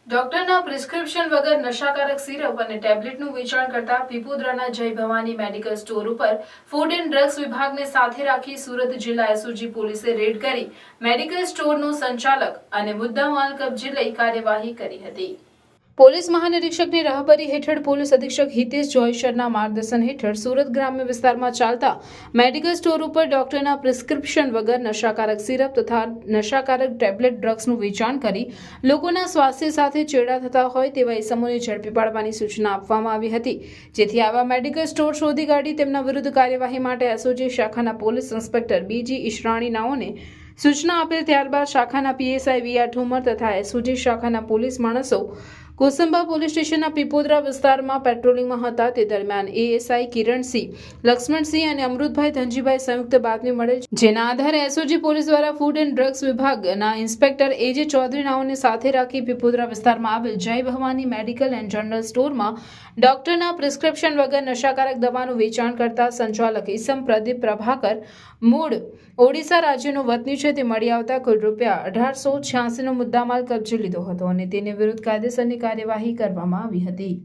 ડોક્ટરના prescription વગર નશાકારક syrup અને ટેબ્લેટનું વેચાણ કરતા પીપોદરાના જય ભવાની મેડિકલ સ્ટોર ઉપર ફૂડ એન્ડ ડ્રગ્સ વિભાગને સાથે રાખી સુરત જિલ્લા એસઓજી પોલીસે રેડ કરી મેડિકલ સ્ટોરનો સંચાલક અને મુદ્દામાલ કબજે લઈ કાર્યવાહી કરી હતી। પોલીસ મહાનિરીક્ષકની રાહબરી હેઠળ પોલીસ અધિક્ષક હિતેશ જોયસરના માર્ગદર્શન હેઠળ સુરત ગ્રામ્ય વિસ્તારમાં ચાલતા મેડિકલ સ્ટોર ઉપર ડોક્ટરના પ્રિસ્ક્રિપ્શન વગર નશાકારક સિરપ તથા નશાકારક ટેબ્લેટ ડ્રગ્સનું વેચાણ કરી લોકોના સ્વાસ્થ્ય સાથે ચેડા થતા હોય તેવા ઇસમોને ઝડપી પાડવાની સૂચના આપવામાં આવી હતી, જેથી આવા મેડિકલ સ્ટોર શોધી કાઢી તેમના વિરુદ્ધ કાર્યવાહી માટે એસઓજી શાખાના પોલીસ ઇન્સ્પેક્ટર બીજી ઈશરાણી નાઓને સૂચના આપેલ। ત્યારબાદ શાખાના પીએસઆઈ વીઆર ઠુમર તથા એસઓજી શાખાના પોલીસ માણસો કોસંબા પોલીસ સ્ટેશનના પીપોદરા વિસ્તારમાં પેટ્રોલિંગમાં હતા। તે દરમિયાન એએસઆઈ કિરણસિંહ, લક્ષ્મણસિંહ અને અમૃતભાઈ ધનજીભાઈ સંયુક્ત બાતમી મળેલ, જેના આધારે એસઓજી પોલીસ દ્વારા ફૂડ એન્ડ ડ્રગ્સ વિભાગના ઇન્સ્પેક્ટર એજે ચૌધરી નાઓને સાથે રાખી પીપોદરા વિસ્તારમાં આવેલ જય ભવાની મેડિકલ એન્ડ જનરલ સ્ટોરમાં ડોક્ટરના પ્રિસ્ક્રિપ્શન વગર નશાકારક દવાનું વેચાણ કરતા સંચાલક ઈસમ પ્રદીપ પ્રભાકર મૂળ ઓડિશા રાજ્યનો વતની છે તે મળી આવતા કુલ ₹1886નો મુદ્દામાલ કબજે લીધો હતો અને તેની વિરુદ્ધ કાયદેસરની કાર્યવાહી કરવામાં આવી હતી।